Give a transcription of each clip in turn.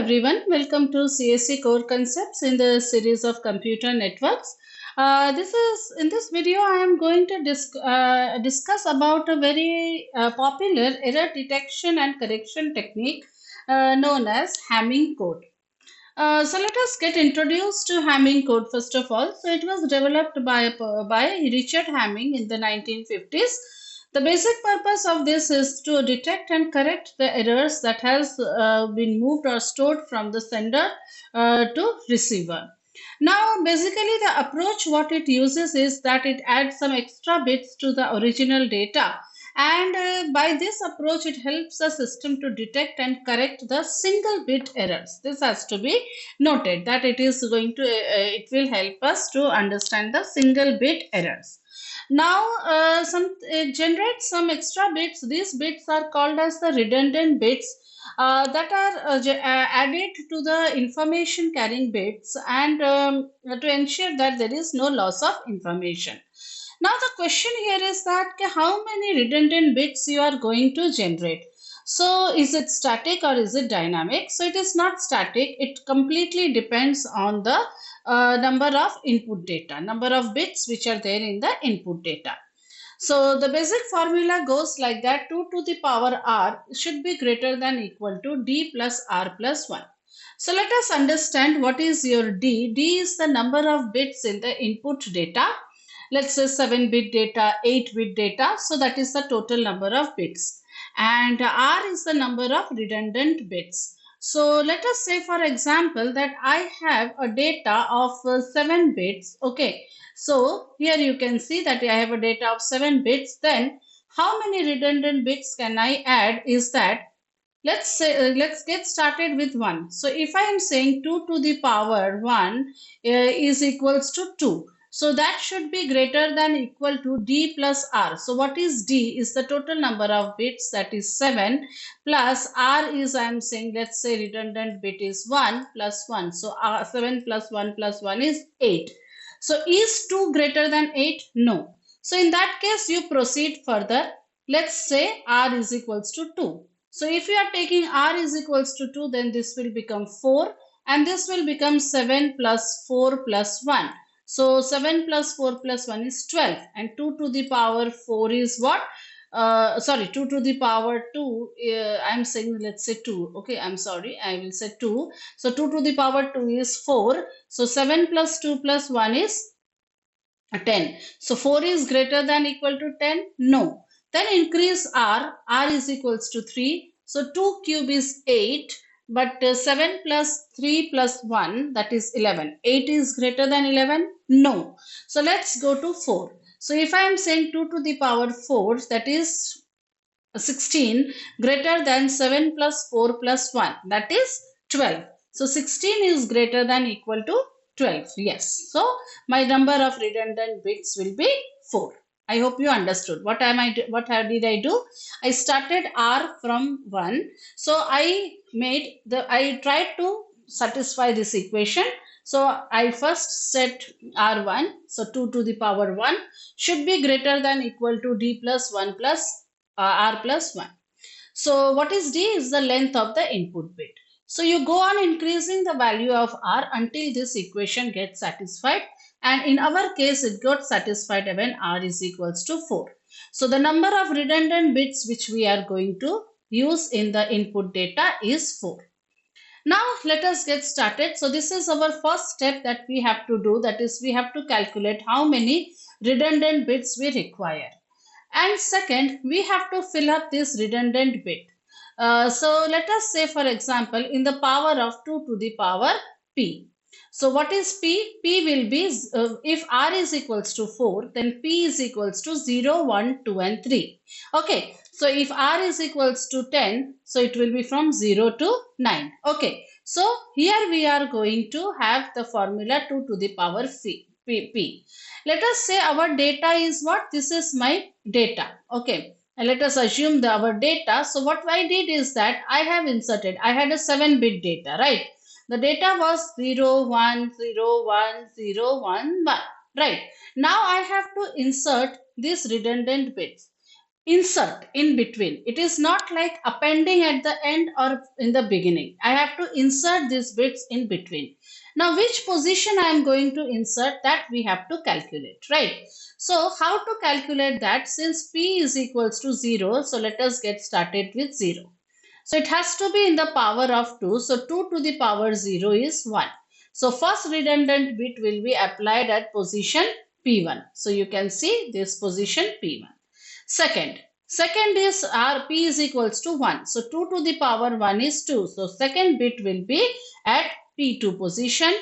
everyone, welcome to CSC Core Concepts in the series of computer networks. This is in this video I am going to discuss about a very popular error detection and correction technique known as Hamming code. So let us get introduced to Hamming code first of all. So it was developed by Richard Hamming in the 1950s. The basic purpose of this is to detect and correct the errors that has been moved or stored from the sender to receiver. Now, basically the approach what it uses is that it adds some extra bits to the original data, and by this approach it helps the system to detect and correct the single bit errors. This has to be noted that it is going to it will help us to understand the single bit errors. Now it generates some extra bits. These bits are called as the redundant bits that are added to the information carrying bits, and to ensure that there is no loss of information. Now the question here is that how many redundant bits you are going to generate. So is it static or is it dynamic? So it is not static. It completely depends on the number of input data, number of bits which are there in the input data. So the basic formula goes like that: 2 to the power r should be greater than equal to d plus r plus 1. So let us understand what is your d. D is the number of bits in the input data. Let's say 7-bit data, 8-bit data. So that is the total number of bits. And r is the number of redundant bits. So let us say, for example, that I have a data of 7 bits. Okay. So here you can see that I have a data of 7 bits. Then how many redundant bits can I add is that, let's say, let's get started with 1. So if I am saying 2 to the power 1 is equals to 2. So that should be greater than equal to d plus r. So what is d? Is the total number of bits, that is 7, plus r is, I am saying, let's say redundant bit is 1 plus 1. So 7 plus 1 plus 1 is 8. So is 2 greater than 8? No. So in that case you proceed further. Let's say r is equals to 2. So if you are taking r is equals to 2, then this will become 4, and this will become 7 plus 4 plus 1. So 7 plus 4 plus 1 is 12, and 2 to the power 4 is what? 2 to the power 2, I'm saying, let's say 2. Okay, I'm sorry, I will say 2. So 2 to the power 2 is 4. So 7 plus 2 plus 1 is 10. So 4 is greater than equal to 10? No. Then increase r. R is equals to 3. So 2 cube is 8. But 7 plus 3 plus 1, that is 11. 8 is greater than 11? No. So let's go to 4. So if I am saying 2 to the power 4, that is 16, greater than 7 plus 4 plus 1, that is 12. So 16 is greater than equal to 12. Yes. So my number of redundant bits will be 4. I hope you understood. What did I do? I started r from 1. So I tried to satisfy this equation. So I first set r1. So 2 to the power 1 should be greater than equal to d plus 1 plus r plus 1. So what is d? Is the length of the input bit. So you go on increasing the value of r until this equation gets satisfied, and in our case it got satisfied when r is equals to 4. So the number of redundant bits which we are going to use in the input data is 4. Now let us get started. So this is our first step that we have to do, that is we have to calculate how many redundant bits we require. And second, we have to fill up this redundant bit. So let us say, for example, in the power of 2 to the power p. So what is p? P will be, if r is equals to 4, then p is equals to 0, 1, 2 and 3. Okay. So if r is equals to 10, so it will be from 0 to 9. Okay. So here we are going to have the formula 2 to the power p. Let us say our data is what? This is my data. Okay. And let us assume our data. So what I did is that I have inserted, I had a 7-bit data, right? The data was 0, 1, 0, 1, 0, 1, 1, right? Now I have to insert these redundant bits. insert in between. It is not like appending at the end or in the beginning. I have to insert these bits in between. Now, which position I am going to insert, that we have to calculate, right? So, how to calculate that? Since p is equals to 0, so let us get started with 0. So, it has to be in the power of 2. So, 2 to the power 0 is 1. So, first redundant bit will be applied at position P1. So, you can see this position P1. Second is P is equals to 1. So 2 to the power 1 is 2. So second bit will be at P2 position.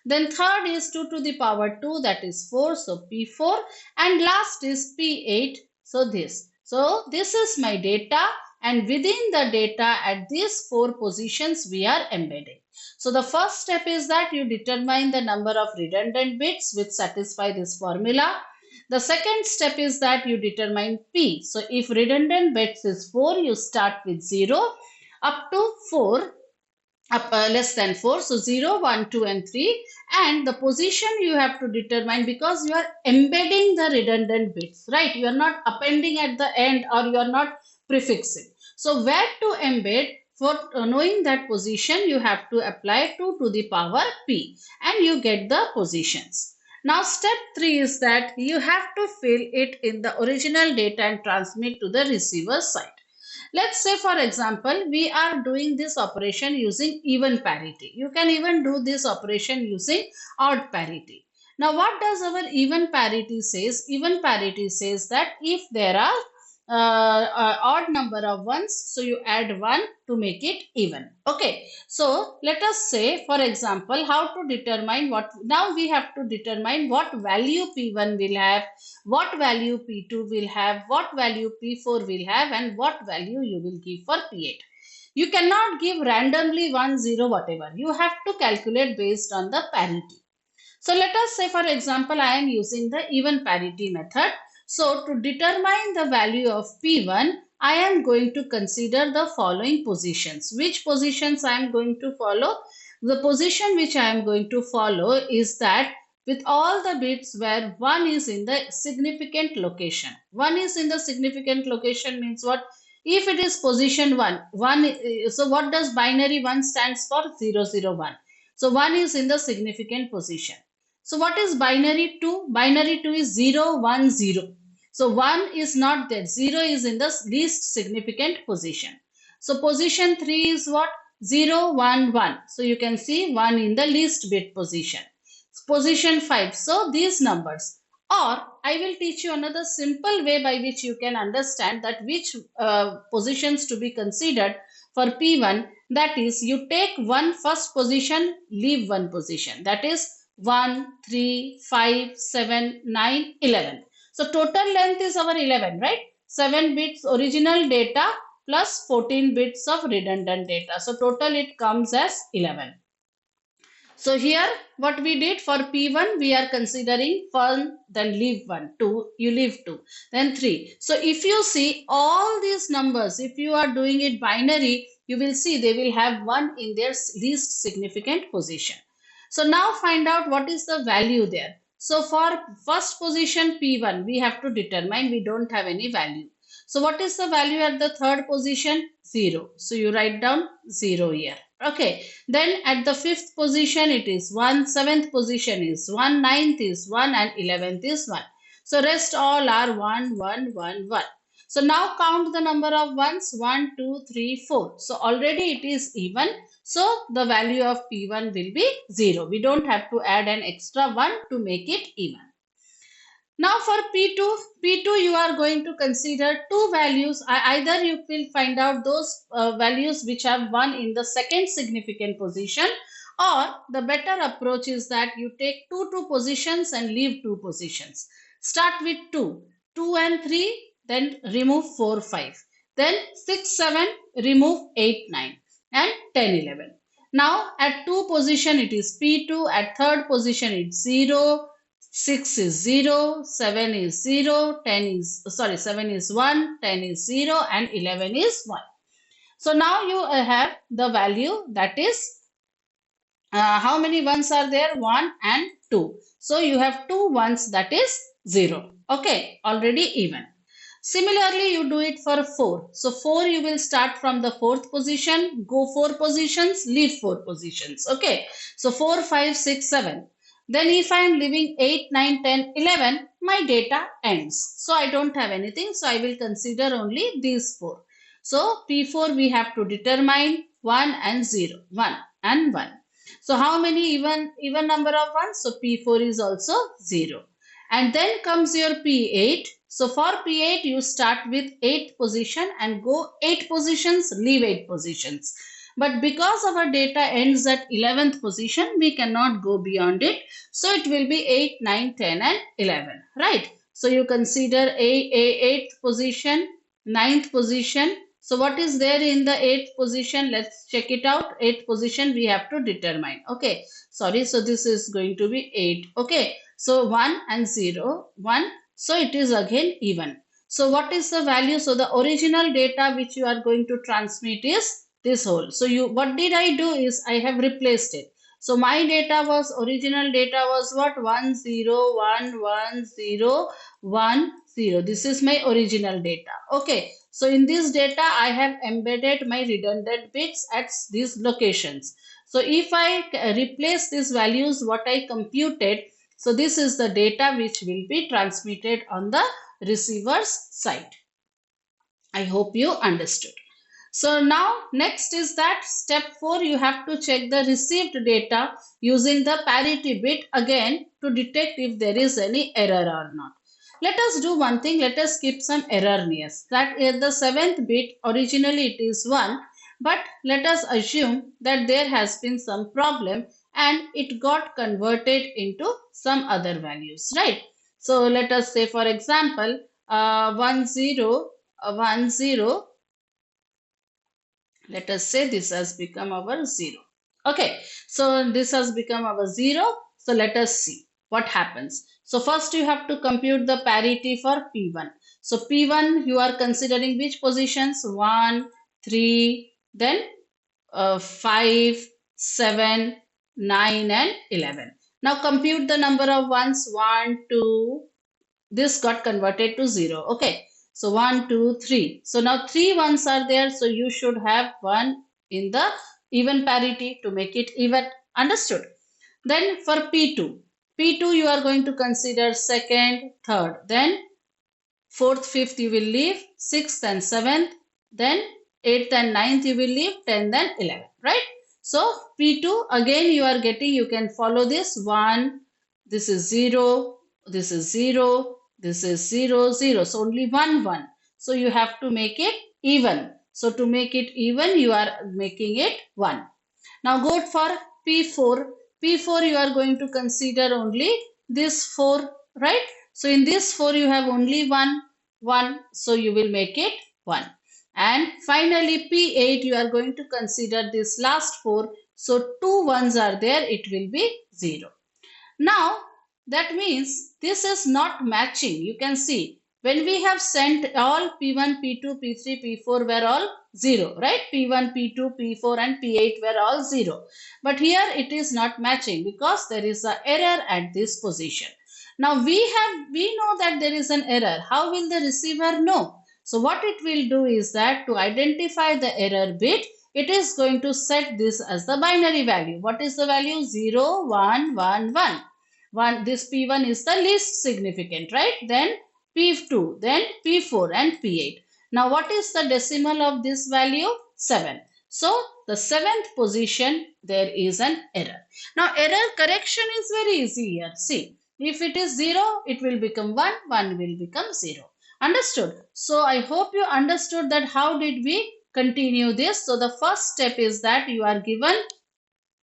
Then third is 2 to the power 2, that is 4. So P4. And last is P8. So this. So this is my data, and within the data at these 4 positions we are embedding. So the first step is that you determine the number of redundant bits which satisfy this formula. The second step is that you determine P. So if redundant bits is 4, you start with 0 up to 4, less than 4. So 0, 1, 2 and 3. And the position you have to determine, because you are embedding the redundant bits, right? You are not appending at the end, or you are not prefixing. So where to embed? For knowing that position, you have to apply 2 to the power P, and you get the positions. Now step 3 is that you have to fill it in the original data and transmit to the receiver side. Let's say, for example, we are doing this operation using even parity. You can even do this operation using odd parity. Now what does our even parity says? Even parity says that if there are odd number of ones, so you add 1 to make it even. Okay, so let us say, for example, how to determine what. Now we have to determine what value P1 will have, what value P2 will have, what value P4 will have, and what value you will give for P8. You cannot give randomly 1, 0, whatever. You have to calculate based on the parity. So let us say, for example, I am using the even parity method. So to determine the value of P1, I am going to consider the following positions. Which positions I am going to follow? The position which I am going to follow is that with all the bits where 1 is in the significant location. 1 is in the significant location means what? If it is position 1, so what does binary 1 stands for? 0, 0, 1. So 1 is in the significant position. So what is binary 2? Binary 2 is 0, 1, 0. So 1 is not there. 0 is in the least significant position. So position 3 is what? 0, 1, 1. So you can see 1 in the least bit position. Position 5. So these numbers. Or I will teach you another simple way by which you can understand that which positions to be considered for P1. That is, you take one first position, leave one position. That is 1, 3, 5, 7, 9, 11. So total length is our 11, right? 7 bits original data plus 14 bits of redundant data. So total it comes as 11. So here what we did for P1, we are considering 1, then leave 1, 2, you leave 2, then 3. So if you see all these numbers, if you are doing it binary, you will see they will have 1 in their least significant position. So now find out what is the value there. So for first position P1, we have to determine, we don't have any value. So what is the value at the third position? 0. So you write down 0 here. Okay, then at the fifth position it is 1, seventh position is 1, ninth is 1, and 11th is 1. So rest all are 1, 1, 1, 1. So now count the number of ones, 1, 2, 3, 4. So already it is even. So the value of P1 will be 0. We don't have to add an extra 1 to make it even. Now for P2 you are going to consider two values. Either you will find out those values which have 1 in the second significant position, or the better approach is that you take two positions and leave 2 positions. Start with 2, 2 and 3, then remove 4, 5. Then 6, 7, remove 8, 9 and 10, 11. Now at 2 position it is P2, at third position it's 0, 6 is 0, 7 is 0, 10 is, 7 is 1, 10 is 0 and 11 is 1. So now you have the value, that is, how many ones are there? 1 and 2. So you have 2 ones, that is 0. Okay, already even. Similarly, you do it for 4. So 4 you will start from the 4th position, go 4 positions, leave 4 positions. Okay. So 4, 5, 6, 7. Then if I am leaving 8, 9, 10, 11, my data ends. So I don't have anything. So I will consider only these 4. So P4 we have to determine 1 and 0. 1 and 1. So how many even number of ones? So P4 is also 0. And then comes your P8. So for P8 you start with 8th position and go 8 positions, leave 8 positions. But because our data ends at 11th position, we cannot go beyond it. So it will be 8, 9, 10 and 11, right? So you consider a 8th position, 9th position. So what is there in the 8th position? Let's check it out. 8th position we have to determine. Okay, sorry. So this is going to be 8. Okay, so 1 and 0, 1. So it is again even. So what is the value? So the original data which you are going to transmit is this whole. So what did I do is I have replaced it. So my data was, original data was what? 1 0 1 1 0 1 0. This is my original data. Okay. So in this data I have embedded my redundant bits at these locations. So if I replace these values what I computed, so this is the data which will be transmitted on the receiver's side. I hope you understood. So now next is that step 4, you have to check the received data using the parity bit again to detect if there is any error or not. Let us do one thing, let us keep some error nears. That is the 7th bit, originally it is 1, but let us assume that there has been some problem and it got converted into some other values, right? So let us say for example 1 0 1 0, let us say this has become our 0. Okay, so this has become our 0. So let us see what happens. So first you have to compute the parity for P1. So P1 you are considering which positions? 1, 3, then 5, 7, 9 and 11. Now compute the number of ones. 1, 2, this got converted to 0. Okay, so 1 2 3. So now 3 ones are there, so you should have 1 in the even parity to make it even. Understood? Then for P2 you are going to consider second, third, then fourth, fifth you will leave, sixth and seventh, then eighth and ninth you will leave, 10th and 11th, right? So P2 again you are getting, you can follow this 1, this is 0, this is 0, this is 0, 0. So only 1, 1. So you have to make it even. So to make it even, you are making it 1. Now go for P4. P4 you are going to consider only this 4, right? So in this 4 you have only 1, 1. So you will make it 1. And finally P8 you are going to consider this last 4. So 2 ones are there, it will be 0. Now that means this is not matching. You can see when we have sent all P1, P2, P3, P4 were all 0, right? P1, P2, P4 and P8 were all 0. But here it is not matching because there is an error at this position. Now we know that there is an error. How will the receiver know? So what it will do is that to identify the error bit, it is going to set this as the binary value. What is the value? 0, 1, 1, 1. This P1 is the least significant, right? Then P2, then P4 and P8. Now what is the decimal of this value? 7. So the 7th position there is an error. Now error correction is very easy here. See, if it is 0, it will become 1, 1 will become 0. Understood? So I hope you understood that how did we continue this. So the first step is that you are given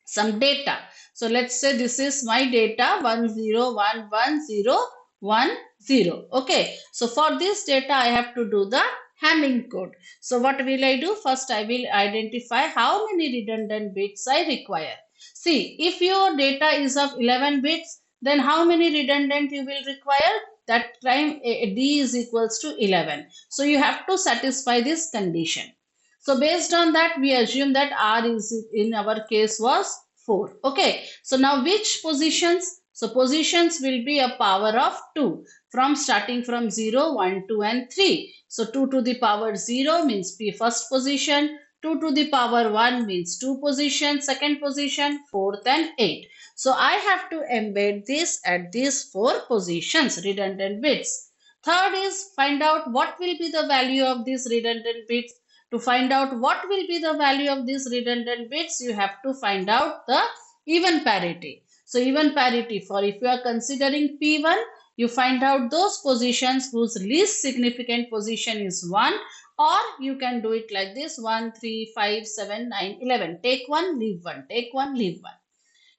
some data. So let's say this is my data 10111010. Okay. So for this data I have to do the Hamming code. So what will I do? First I will identify how many redundant bits I require. See, if your data is of 11 bits, then how many redundant you will require? That time D is equals to 11. So you have to satisfy this condition. So based on that, we assume that R is in our case was 4. Okay. So now which positions? So positions will be a power of 2. from starting from 0, 1, 2 and 3. So 2 to the power 0 means P first position, 2 to the power 1 means 2 position, second position, fourth and 8. So I have to embed this at these 4 positions, redundant bits. Third is find out what will be the value of these redundant bits. To find out what will be the value of these redundant bits, you have to find out the even parity. So even parity for if you are considering P1, you find out those positions whose least significant position is 1, or you can do it like this 1, 3, 5, 7, 9, 11. Take 1, leave 1. Take 1, leave 1.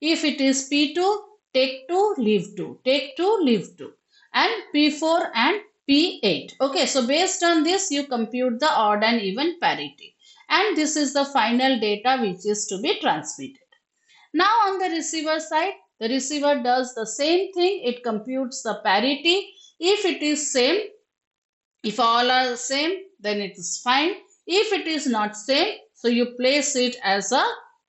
If it is P2, take 2, leave 2. Take 2, leave 2. And P4 and P8. Okay, so based on this, you compute the odd and even parity. And this is the final data which is to be transmitted. Now on the receiver side, the receiver does the same thing. It computes the parity. If it is same, if all are same, then it is fine. If it is not same, so you place it as a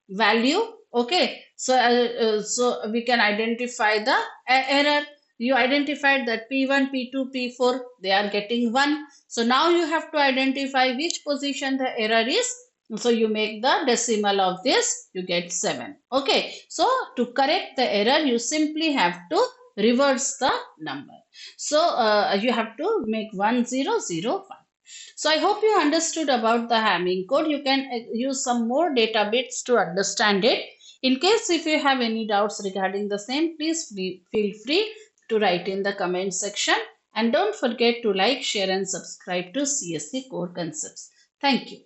value. Okay, so we can identify the error. You identified that P1, P2, P4, they are getting 1. So now you have to identify which position the error is. So you make the decimal of this, you get 7. Okay, so to correct the error, you simply have to reverse the number. So you have to make 1001. So I hope you understood about the Hamming code. You can use some more data bits to understand it. In case if you have any doubts regarding the same, please feel free to write in the comment section. And don't forget to like, share and subscribe to CSC Core Concepts. Thank you.